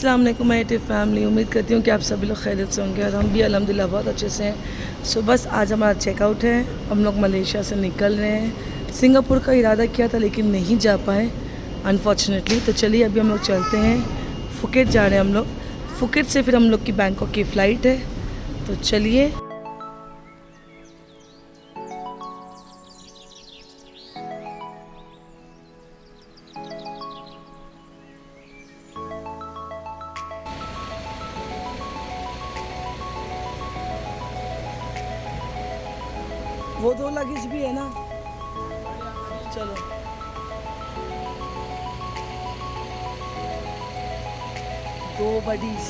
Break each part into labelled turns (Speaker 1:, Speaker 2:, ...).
Speaker 1: अस्सलाम वालेकुम my YouTube family. उम्मीद करती हूँ कि आप सभी लोग खैरियत से होंगे और हम भी अल्हम्दुलिल्लाह बहुत अच्छे से हैं। सो बस आज हमारा चेकआउट है, हम लोग मलेशिया से निकल रहे हैं। सिंगापुर का इरादा किया था लेकिन नहीं जा पाए अनफॉर्चुनेटली। तो चलिए अभी हम लोग चलते हैं, फुकेट जा रहे हैं हम लोग। फुकेट से फिर हम लोग की बैंकॉक की फ़्लाइट है, तो चलिए। वो 2 लगेज भी है ना, चलो। दो buddies.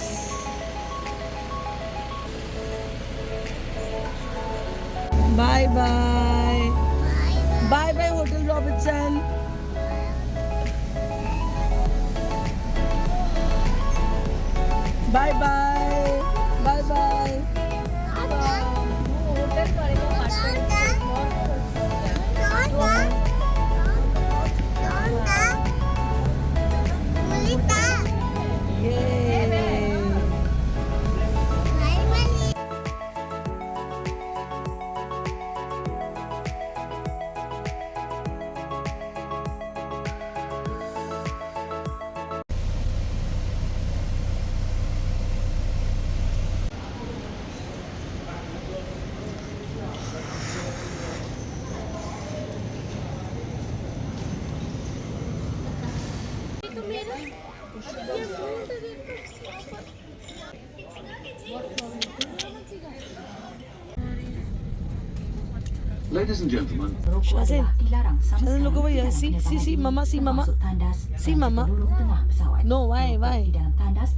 Speaker 1: Bye bye bye bye hotel Robinson. Bye bye bye bye.
Speaker 2: Ladies and gentlemen,
Speaker 1: Shazin, look over here. See, mama, see, mama. See, mama. No, why?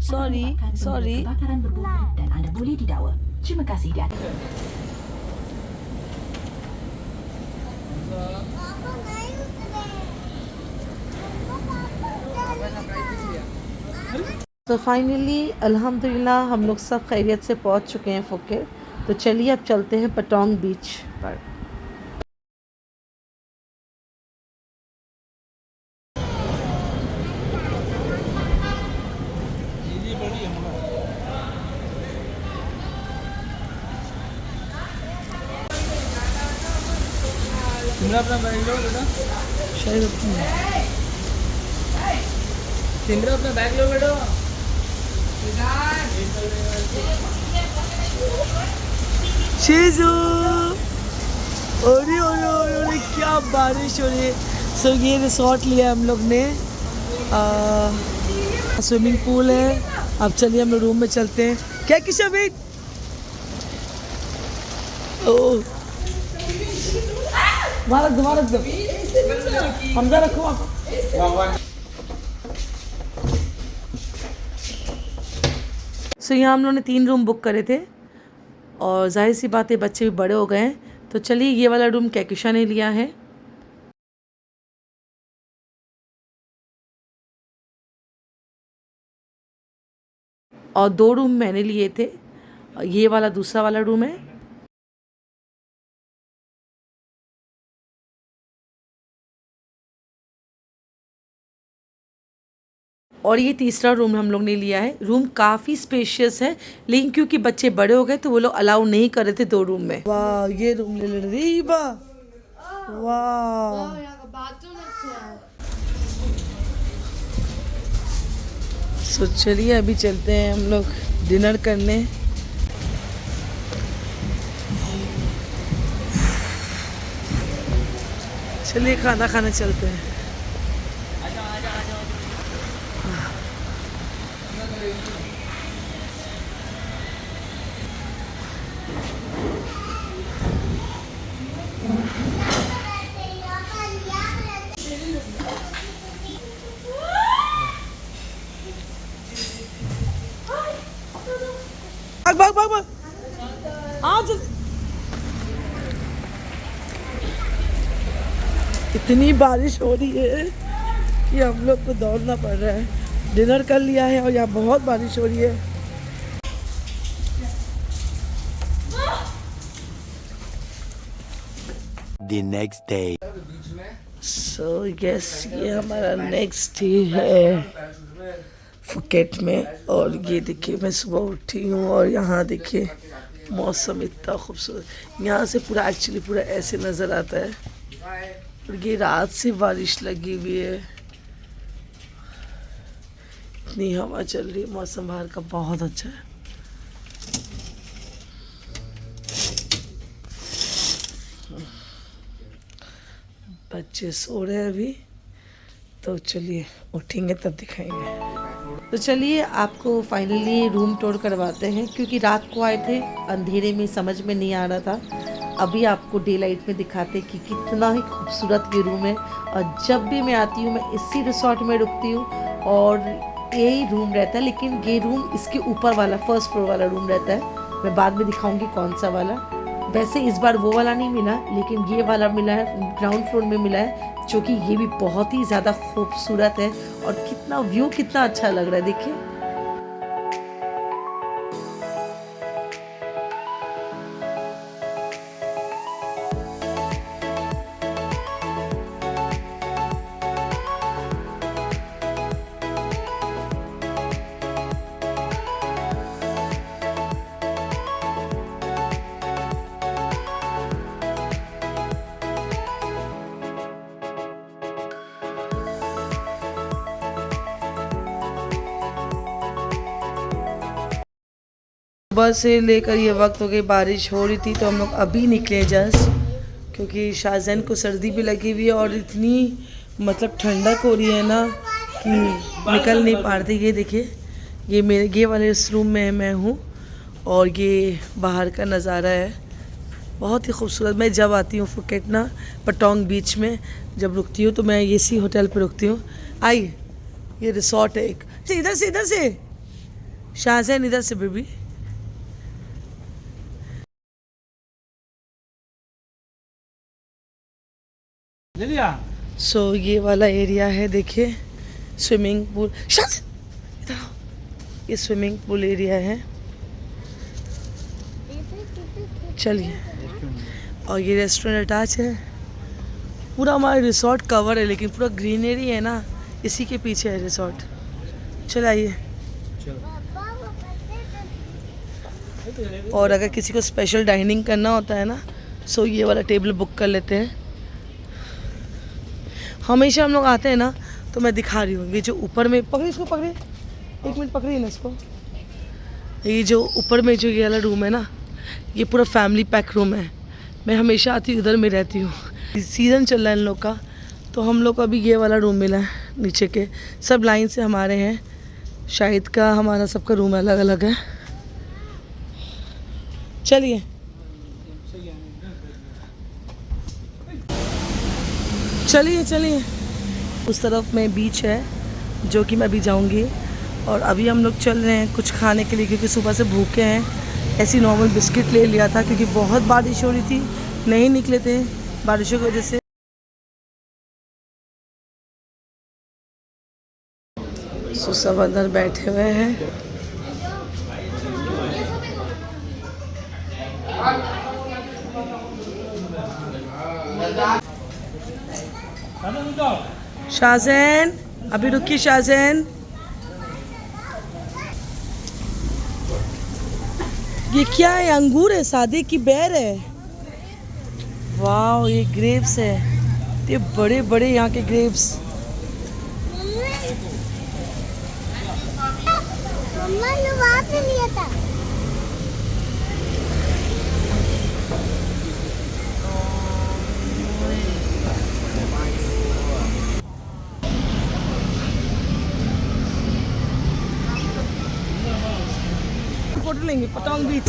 Speaker 1: Sorry.
Speaker 3: Kebakaran berbumi dan anda boleh didakwa. Terima kasih di atas.
Speaker 1: तो finally अल्हम्दुलिल्लाह हम लोग सब खैरियत से पहुंच चुके हैं फुकेट। तो चलिए अब चलते हैं पटोंग बीच पर।
Speaker 4: अपना बैग लो बेटा।
Speaker 1: शायद
Speaker 4: अपना बैग लो बेटा।
Speaker 1: शीजू, ओरे क्या बारिश हो रही है। सो ये रिसोर्ट लिया हम लोग ने, स्विमिंग पूल है। अब चलिए हम लोग रूम में चलते हैं। क्या किशा वेट, ओह मारक दो हमजा रखो आप। सो यहाँ हम लोगों ने 3 रूम बुक करे थे और जाहिर सी बात है बच्चे भी बड़े हो गए हैं। तो चलिए ये वाला रूम कैकिशा ने लिया है और 2 रूम मैंने लिए थे। ये वाला दूसरा वाला रूम है। और ये तीसरा रूम हम लोग ने लिया है। रूम काफ़ी स्पेशियस है लेकिन क्योंकि बच्चे बड़े हो गए तो वो लोग अलाउ नहीं कर रहे थे 2 रूम में। वाह ये रूम ले रही वाह। सो चलिए अभी चलते हैं हम लोग डिनर करने। चलिए खाना खाने चलते हैं। भाग आज इतनी बारिश हो रही है कि हम लोग को दौड़ना पड़ रहा है। डिनर कर लिया है और यहाँ बहुत बारिश हो रही है।
Speaker 5: The next day.
Speaker 1: So yes ये हमारा नेक्स्ट डे है फुकेट में। और ये देखिए मैं सुबह उठी हूँ और यहाँ देखिए मौसम इतना खूबसूरत, यहाँ से पूरा एक्चुअली पूरा ऐसे नज़र आता है। और ये रात से बारिश लगी हुई है, इतनी हवा चल रही है, मौसम बाहर का बहुत अच्छा है। बच्चे सो रहे हैं अभी, तो चलिए उठेंगे तब दिखाएंगे।
Speaker 6: तो चलिए आपको फाइनली रूम टूर करवाते हैं, क्योंकि रात को आए थे, अंधेरे में समझ में नहीं आ रहा था। अभी आपको डे लाइट में दिखाते कि कितना ही खूबसूरत ये रूम है। और जब भी मैं आती हूँ मैं इसी रिसोर्ट में रुकती हूँ और यही रूम रहता है, लेकिन ये रूम इसके ऊपर वाला फर्स्ट फ्लोर वाला रूम रहता है। मैं बाद में दिखाऊंगी कौन सा वाला। वैसे इस बार वो वाला नहीं मिला, लेकिन ये वाला मिला है, ग्राउंड फ्लोर में मिला है, जो कि ये भी बहुत ही ज़्यादा खूबसूरत है। और कितना व्यू कितना अच्छा लग रहा है, देखिए।
Speaker 1: सुबह से लेकर ये वक्त हो गई, बारिश हो रही थी तो हम लोग अभी निकले जस्ट, क्योंकि शाहजैन को सर्दी भी लगी हुई है और इतनी मतलब ठंडक हो रही है ना कि निकल नहीं पा रही। ये देखिए, ये मेरे ये वाले इस रूम में मैं हूँ और ये बाहर का नज़ारा है, बहुत ही खूबसूरत। मैं जब आती हूँ फुकेट ना, पटोंग बीच में जब रुकती हूँ तो मैं इसी होटल पे रुकती हूँ। आई, ये रिसोर्ट है एक, इधर से शाहजैन, इधर से बेबी।
Speaker 4: ले लिया।
Speaker 1: सो ये वाला एरिया है, देखिए स्विमिंग पूल। इधर आओ, ये स्विमिंग पूल एरिया है। चलिए, और ये रेस्टोरेंट अटैच है। पूरा हमारा रिसोर्ट कवर है, लेकिन पूरा ग्रीनरी है ना, इसी के पीछे है रिसोर्ट। चलाइए। और अगर किसी को स्पेशल डाइनिंग करना होता है ना, सो ये वाला टेबल बुक कर लेते हैं। हमेशा हम लोग आते हैं ना, तो मैं दिखा रही हूँ, ये जो ऊपर में, पकड़े इसको, पकड़े, एक मिनट पकड़िए ना इसको। ये जो ऊपर में जो ये वाला रूम है ना, ये पूरा फैमिली पैक रूम है। मैं हमेशा आती हूँ, इधर में रहती हूँ। सीज़न चल रहा है इन लोग का, तो हम लोग को अभी ये वाला रूम मिला है। नीचे के सब लाइन से हमारे हैं, शाहिद का, हमारा सबका रूम अलग अलग है। चलिए, चलिए। उस तरफ में बीच है, जो कि मैं अभी जाऊंगी। और अभी हम लोग चल रहे हैं कुछ खाने के लिए, क्योंकि सुबह से भूखे हैं। ऐसी नॉर्मल बिस्किट ले लिया था, क्योंकि बहुत बारिश हो रही थी, नहीं निकले थे बारिशों की वजह से। सो सब अंदर बैठे हुए हैं। शाहजैन, अभी रुकिए शाहजैन। ये क्या है? अंगूर है, सादे की बेर है। वाह, ये ग्रेप्स है, ये बड़े बड़े यहाँ के ग्रेप्स।
Speaker 7: मम्मा ने वहाँ पे लिया था।
Speaker 1: फोटो लेंगे पतंग बीच।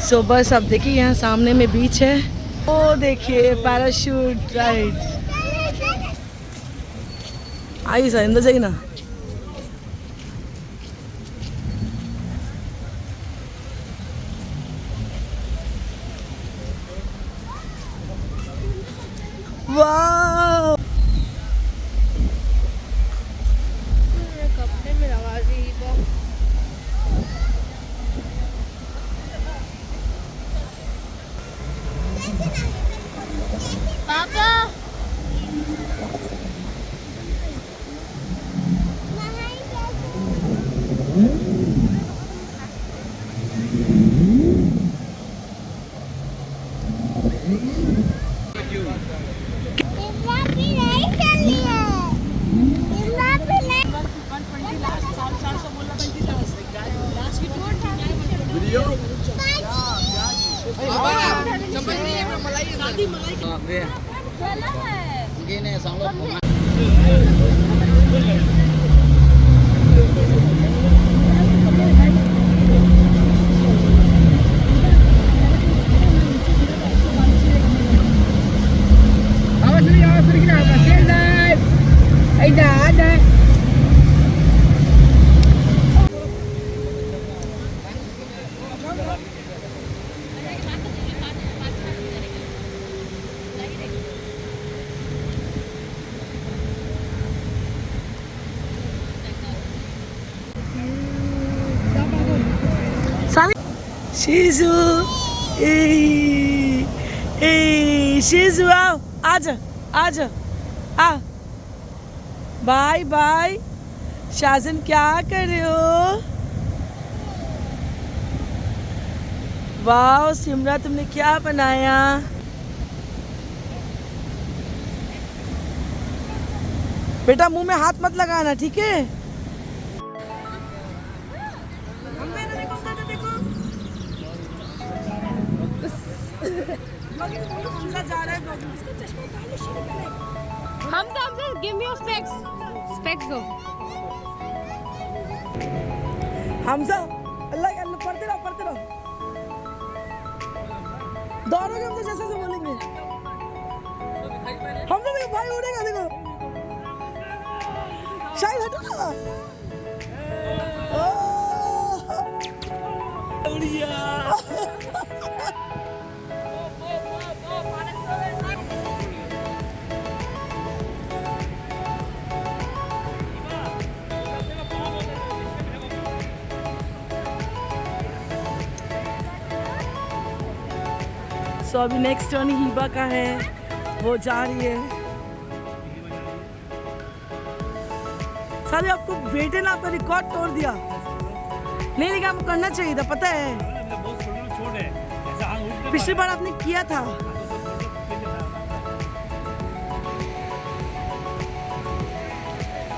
Speaker 1: सो बस अब देखिए, यहाँ सामने में बीच है। ओ देखिए, पैराशूट राइड। आइए सर, अंदर जाइए ना। वाह,
Speaker 7: कपड़े में लगा दी वो।
Speaker 1: शीजू शीजू आओ आजा आजा आ बाय बाय शाजन क्या कर रहे हो वाह सिमरा तुमने क्या बनाया बेटा मुंह में हाथ मत लगाना ठीक है
Speaker 8: Hamza, give me your specs. Specs दो.
Speaker 1: हमजा अल्लाह अल्लाह पढ़ते रहो दौड़ोगे हम तो जैसे से बोलेंगे हमजा देखो भाई उड़ेगा देखो शायद हटो ना बढ़िया तो अभी नेक्स्ट टर्न हिबा का है वो जा रही है साले आपको बेटे ने आपका रिकॉर्ड तोड़ दिया नहीं लेकिन आपको करना चाहिए था पता है पिछली बार आपने किया था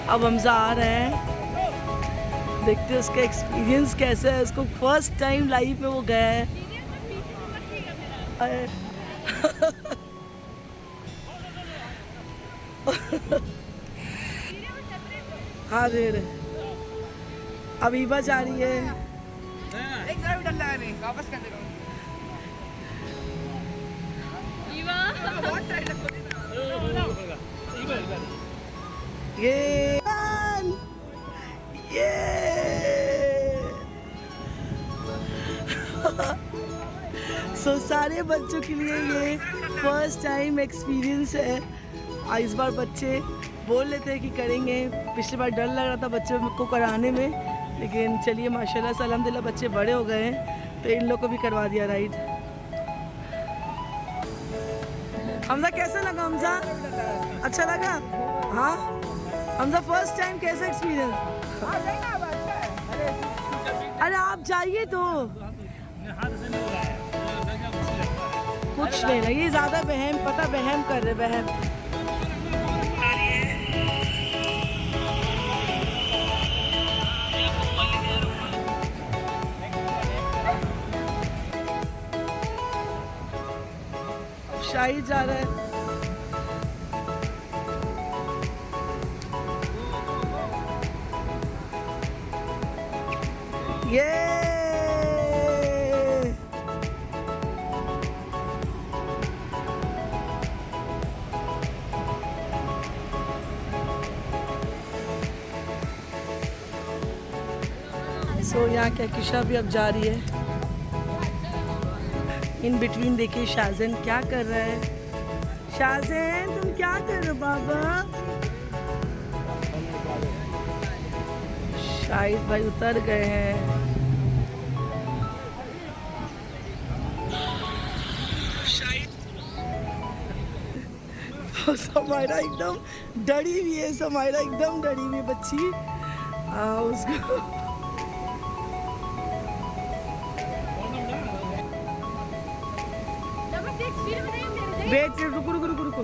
Speaker 1: अब हमजा आ रहे हैं देखते हैं उसका एक्सपीरियंस कैसा है उसको फर्स्ट टाइम लाइफ में वो गया है हाँ दे रहे अब ईबा जा रही है
Speaker 4: एक जरा भी डर लगा नहीं वापस कर देगा
Speaker 1: ये सो सारे बच्चों के लिए ये फर्स्ट टाइम एक्सपीरियंस है इस बार बच्चे बोल लेते हैं कि करेंगे पिछली बार डर लग रहा था बच्चों को कराने में लेकिन चलिए माशाल्लाह से अल्हम्दुलिल्लाह बच्चे बड़े हो गए हैं तो इन लोग को भी करवा दिया राइड हमजा कैसा लगा हमजा अच्छा लगा हाँ हमजा फर्स्ट टाइम कैसा एक्सपीरियंस अरे आप जाइए तो कुछ नहीं ना ये ज्यादा बहम पता बहम कर रहे बहम शाही जा रहा है ये सो यहाँ कहकिशा भी अब जा रही है इन बिटवीन देखिए शाजन क्या कर रहा है शाजन तुम क्या कर रहे हो बाबा शाहिद भाई उतर गए हैं समायरा एकदम डरी हुई है समायरा एकदम डरी हुई है बच्ची उसको वेट रुको रुको रुको रुको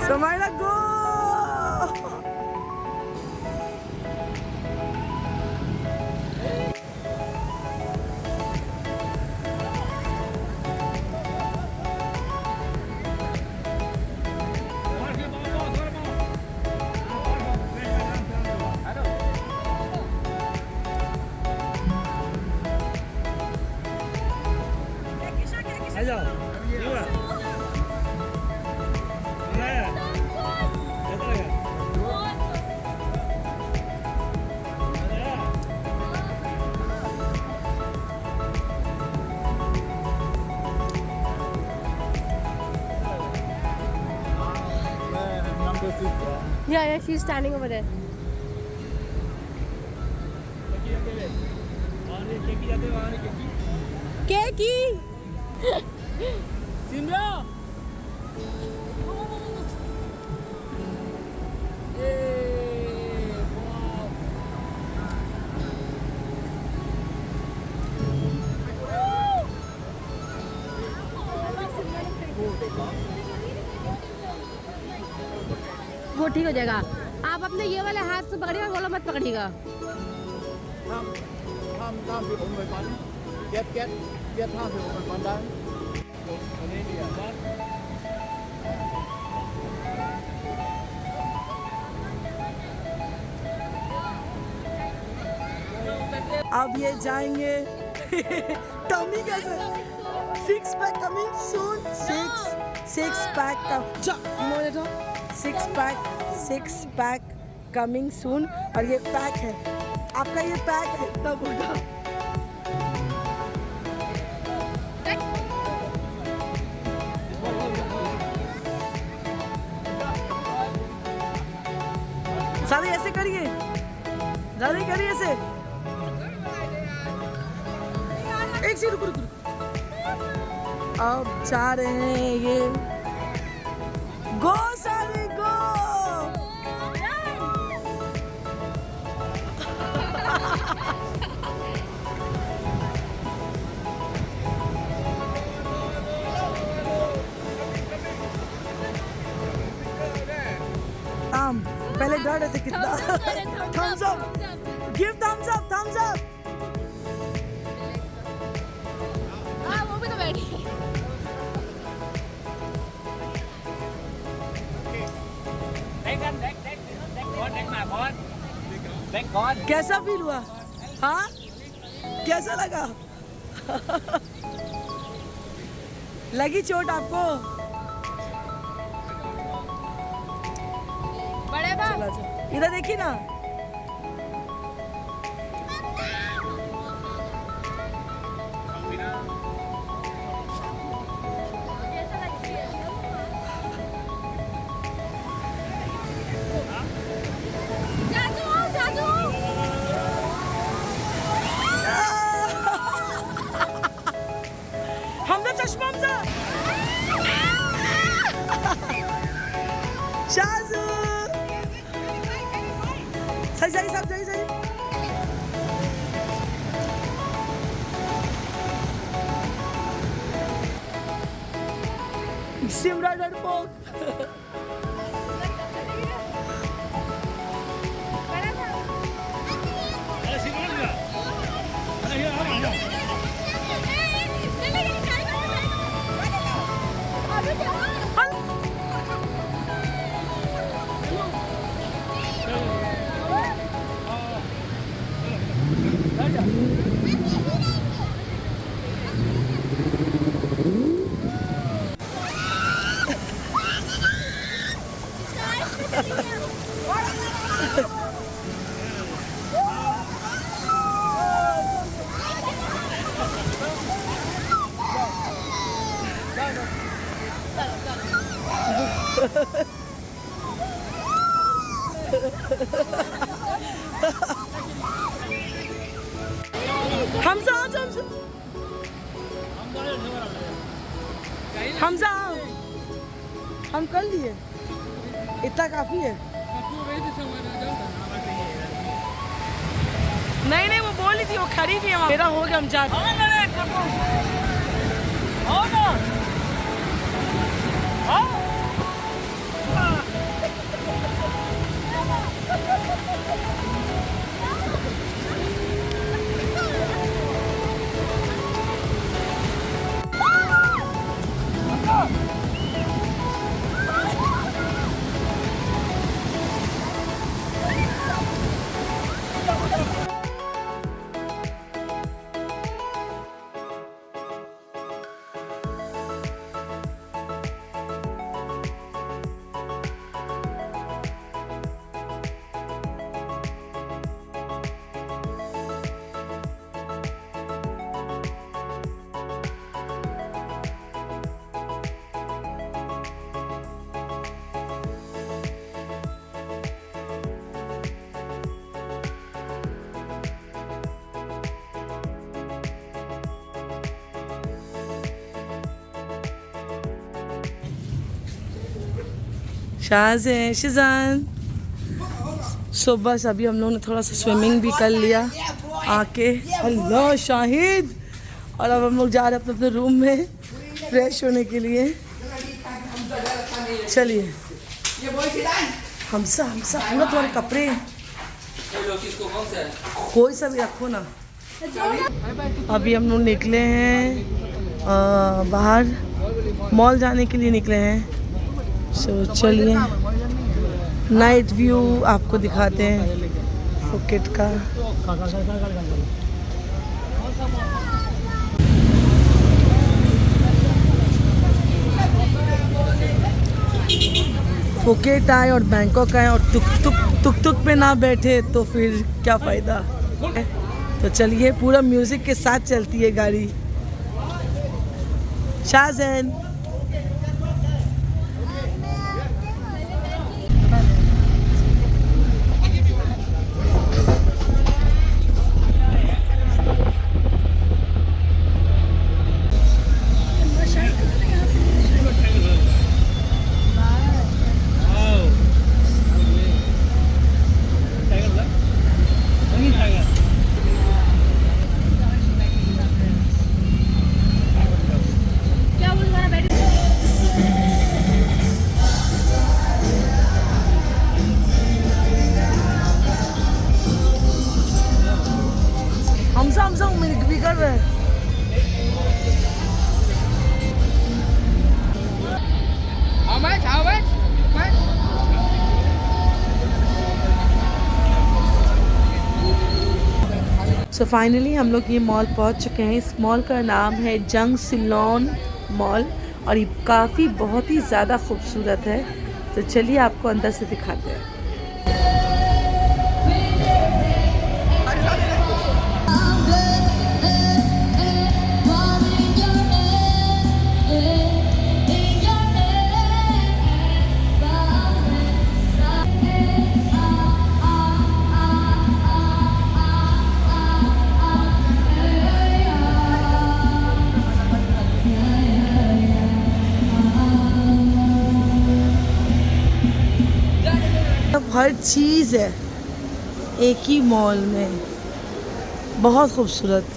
Speaker 1: समायरा गो
Speaker 8: Yeah, she's standing over there. Keki! Simra! वो ठीक हो जाएगा। आप अपने ये वाले हाथ से पकड़िएगा, वाला मत पकड़िएगा।
Speaker 1: अब ये जाएंगे टमी कैसे 6 पैक कमिंग सून 6 पैक का 6 पैक कमिंग सून और ये पैक है आपका ये पैक है इतना बड़ा सारे ऐसे करिए ज़्यादा ही करिए ऐसे एक से रुको अब जा रहे हैं ये गो सारे गो पहले डर रहे थे कितना thumbs up give thumbs up
Speaker 8: वो भी तो बैठी।
Speaker 1: कैसा फील हुआ हाँ कैसा लगा लगी चोट आपको
Speaker 8: बड़े बाप
Speaker 1: चला जा इधर देखिए ना हमजा चश्मा हमजा शाजू सही सब सही सिमरा डरपोक हमजा हम कर लिए इतना काफी है नहीं वो बोली थी वो खड़ी थी मेरा हो गया हम जा शाहज़ है शिजान। सो बस अभी हम लोगों ने थोड़ा सा स्विमिंग भी कर लिया आके। अल्लाह शाहिद। और अब हम लोग जा रहे हैं अपने अपने रूम में फ्रेश होने के लिए। चलिए हमसा पूरा तुम्हारे कपड़े कोई सा भी रखो ना। अभी हम लोग निकले हैं बाहर मॉल जाने के लिए निकले हैं। सो चलिए नाइट व्यू आपको दिखाते हैं फुकेट का। फुकेट आए और बैंकॉक आए और तुक तुक पे ना बैठे तो फिर क्या फ़ायदा। तो चलिए पूरा म्यूज़िक के साथ चलती है गाड़ी। शाहज़ैन हमसा भी कर रहे हैं।
Speaker 4: How much? How much?
Speaker 6: So finally हम लोग ये मॉल पहुंच चुके हैं। इस मॉल का नाम है जंग सिलोन मॉल और ये काफ़ी बहुत ही ज़्यादा खूबसूरत है। तो चलिए आपको अंदर से दिखाते हैं।
Speaker 1: हर चीज़ है एक ही मॉल में, बहुत खूबसूरत।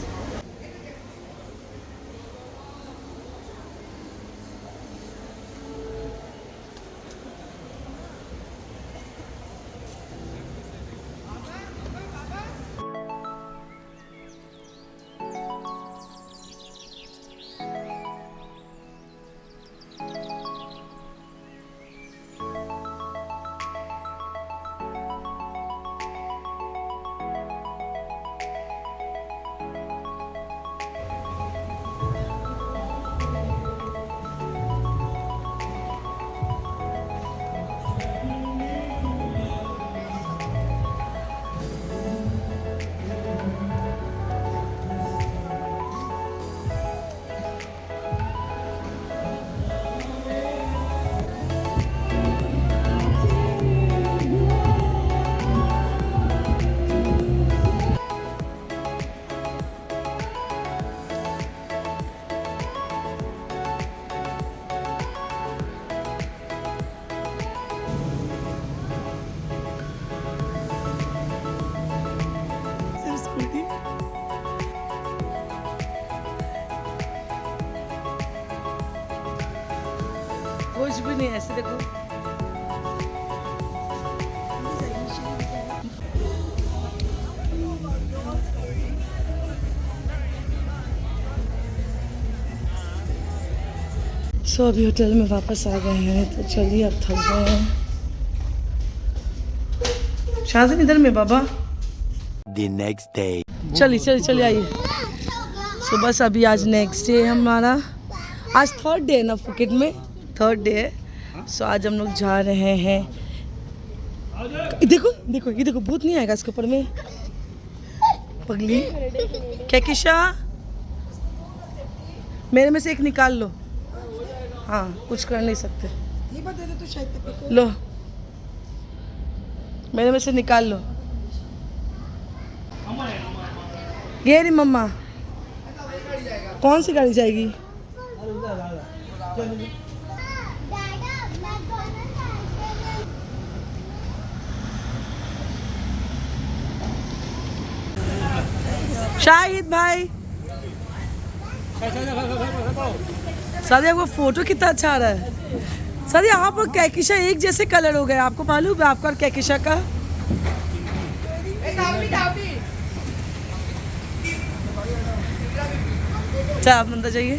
Speaker 1: कुछ भी नहीं, ऐसे देखो। सो अभी होटल में वापस आ गए हैं, तो चलिए अब थक गए हैं। शाहज़ैन इधर में बाबा।
Speaker 5: The next day.
Speaker 1: चलिए आइए। सो बस अभी आज नेक्स्ट डे हमारा, आज थर्ड डे है ना फुकेट में, थर्ड डे है। सो आज हम लोग जा रहे हैं। देखो देखो ये देखो, भूत नहीं आएगा इसके ऊपर में पगली। क्या किशा, मेरे में से एक निकाल लो। हाँ कुछ कर नहीं सकते, लो मेरे में से निकाल लो। ये रही मम्मा। कौन सी गाड़ी जाएगी? शाहिद भाई, सादिया वो फोटो कितना अच्छा आ रहा है। सादिया आप और कैकिशा एक जैसे कलर हो गए, आपको मालूम है आपका और कैकिशा का? अच्छा आप अंदर जाइए।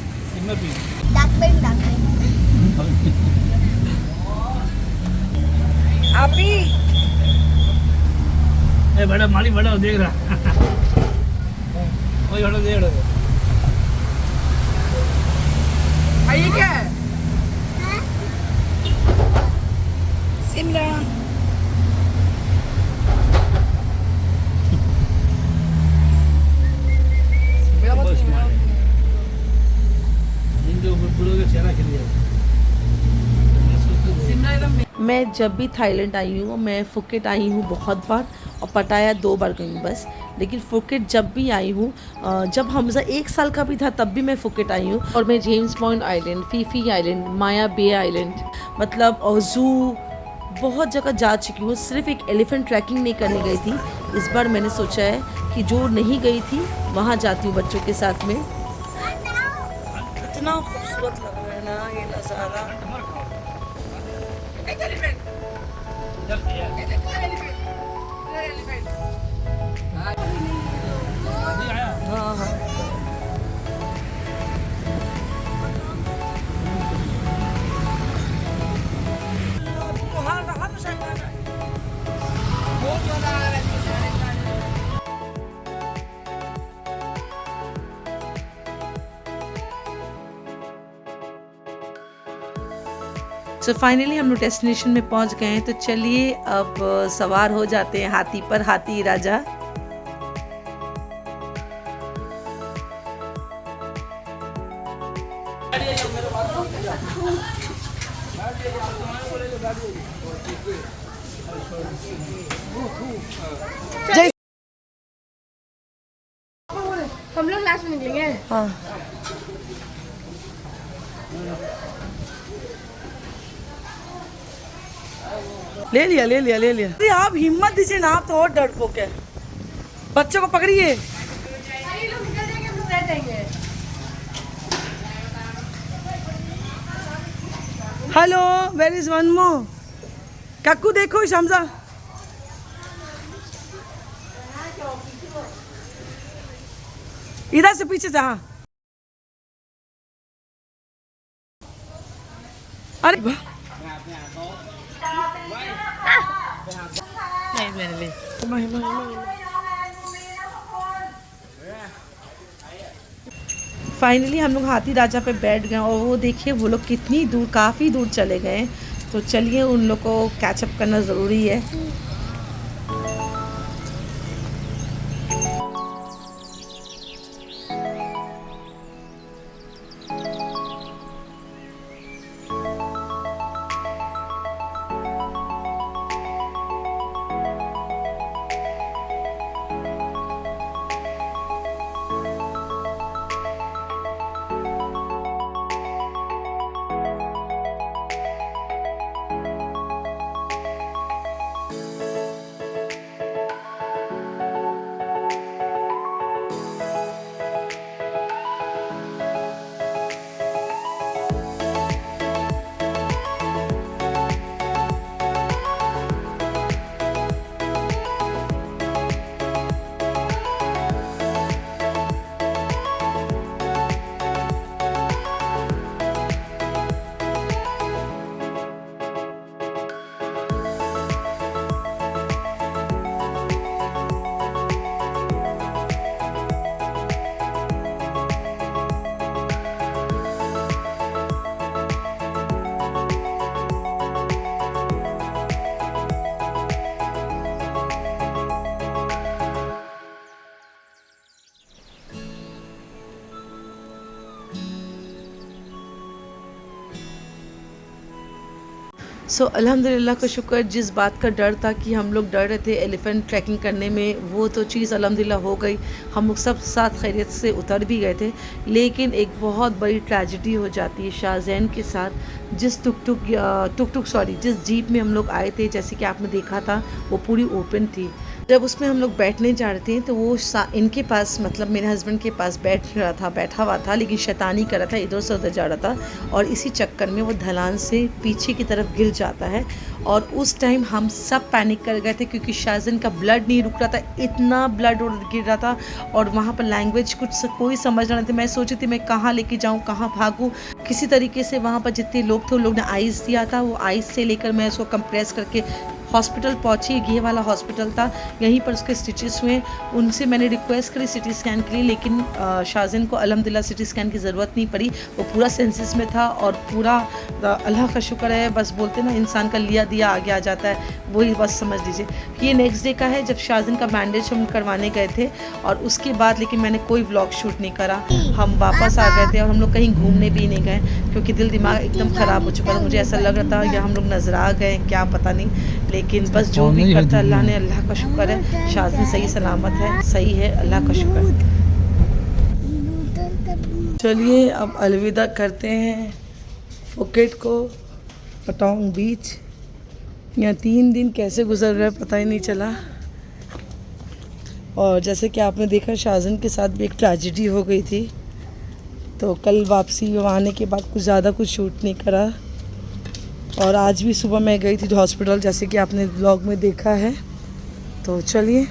Speaker 1: आप ही
Speaker 4: बड़ा माली बड़ा देख रहा वही बड़ा देख रहा
Speaker 1: आइए क्या है? सिमरन
Speaker 6: मैं जब भी थाईलैंड आई हूँ, मैं फुकेट आई हूँ बहुत बार और पटाया 2 बार गई हूँ बस। लेकिन फुकेट जब भी आई हूँ, जब हमजा 1 साल का भी था तब भी मैं फुकेट आई हूँ। और मैं James point island, Phi Phi island, Maya bay island, मतलब जू, बहुत जगह जा चुकी हूँ। सिर्फ एक एलिफेंट ट्रैकिंग नहीं करने गई थी। इस बार मैंने सोचा है कि जो नहीं गई थी वहाँ जाती हूँ बच्चों के साथ में।
Speaker 1: कितना खूबसूरत लग रहा है ना ये नज़ारा। हाँ हाँ
Speaker 6: सो फाइनली हम लोग डेस्टिनेशन में पहुंच गए हैं। तो चलिए अब सवार हो जाते हैं हाथी पर, हाथी राजा।
Speaker 8: हम लोग लास्ट में निकलेंगे।
Speaker 1: हाँ ले लिया ले लिया ले लिया। अरे आप हिम्मत दीजिए ना, आप तो और डरपोक है। बच्चों को पकड़िए। Hello, where is one more? काकू देखो शमजा, इधर से पीछे से। हाँ अरे नहीं मैंने ले।
Speaker 6: फाइनली हम लोग हाथी राजा पे बैठ गए और वो देखिए वो लोग कितनी दूर, काफ़ी दूर चले गए। तो चलिए उन लोग को कैचअप करना ज़रूरी है। सो अल्हम्दुलिल्लाह का शुक्र, जिस बात का डर था कि हम लोग डर रहे थे एलिफेंट ट्रैकिंग करने में, वो तो चीज़ अल्हम्दुलिल्लाह हो गई। हम लोग सब साथ खैरियत से उतर भी गए थे। लेकिन एक बहुत बड़ी ट्रेजेडी हो जाती है शाहजैन के साथ। जिस जिस जीप में हम लोग आए थे, जैसे कि आपने देखा था, वो पूरी ओपन थी। जब उसमें हम लोग बैठने जा रहे थे तो वो इनके पास मतलब मेरे हस्बैंड के पास बैठा हुआ था, लेकिन शैतानी कर रहा था, इधर से उधर जा रहा था और इसी चक्कर में वो ढलान से पीछे की तरफ गिर जाता है। और उस टाइम हम सब पैनिक कर गए थे क्योंकि शाज़न का ब्लड नहीं रुक रहा था, इतना ब्लड गिर रहा था और वहाँ पर लैंग्वेज कोई समझ रहा नहीं था। मैं सोची थी मैं कहाँ लेके जाऊँ, कहाँ भागूँ। किसी तरीके से वहाँ पर जितने लोग थे उन लोग ने आइस दिया था, वो आइस से लेकर मैं उसको कंप्रेस करके हॉस्पिटल पहुंची। ये वाला हॉस्पिटल था, यहीं पर उसके स्टिचेस हुए। उनसे मैंने रिक्वेस्ट करी सिटी स्कैन के लिए, लेकिन शाज़न को अल्हम्दुलिल्लाह सिटी स्कैन की ज़रूरत नहीं पड़ी। वो पूरा सेंसिस में था और पूरा अल्लाह का शुक्र है, बस बोलते ना इंसान का लिया दिया आगे आ जाता है, वही बस समझ लीजिए। ये नेक्स्ट डे का है जब शाज़न का बैंडेज हम करवाने गए थे और उसके बाद लेकिन मैंने कोई व्लॉग शूट नहीं करा। हम वापस आ गए थे और हम लोग कहीं घूमने भी नहीं गए क्योंकि दिल दिमाग एकदम ख़राब हो चुका था। मुझे ऐसा लग रहा था या हम लोग नजर आ गए, क्या पता नहीं। लेकिन बस जो भी करता अल्लाह ने, अल्लाह का शुक्र है शाज़न सही सलामत है, सही है, अल्लाह का शुक्र है।
Speaker 1: चलिए अब अलविदा करते हैं फुकेट को, पटोंग बीच। यहाँ 3 दिन कैसे गुजर रहा है पता ही नहीं चला। और जैसे कि आपने देखा शाज़न के साथ भी एक ट्रेजेडी हो गई थी, तो कल वापसी आने के बाद कुछ ज़्यादा कुछ शूट नहीं करा। और आज भी सुबह मैं गई थी हॉस्पिटल, जैसे कि आपने व्लॉग में देखा है। तो चलिए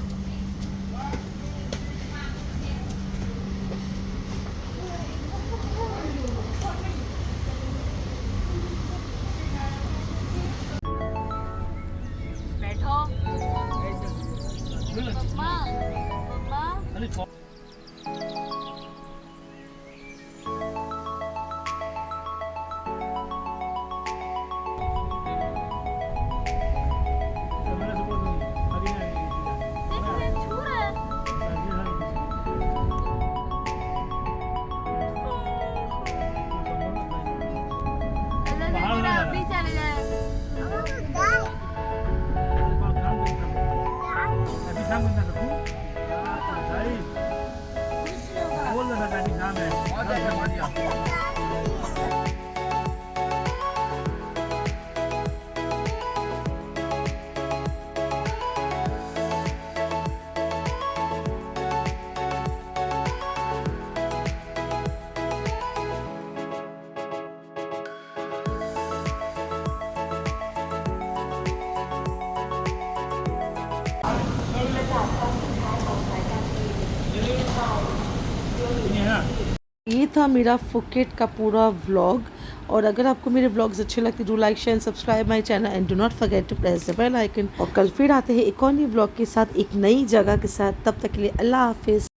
Speaker 6: ये था मेरा फुकेट का पूरा व्लॉग। और अगर आपको मेरे व्लॉग्स अच्छे लगते do like share subscribe my channel and do not forget to press the bell icon. और कल फिर आते हैं एक और नई व्लॉग के साथ, एक नई जगह के साथ। तब तक के लिए अल्लाह हाफिज़।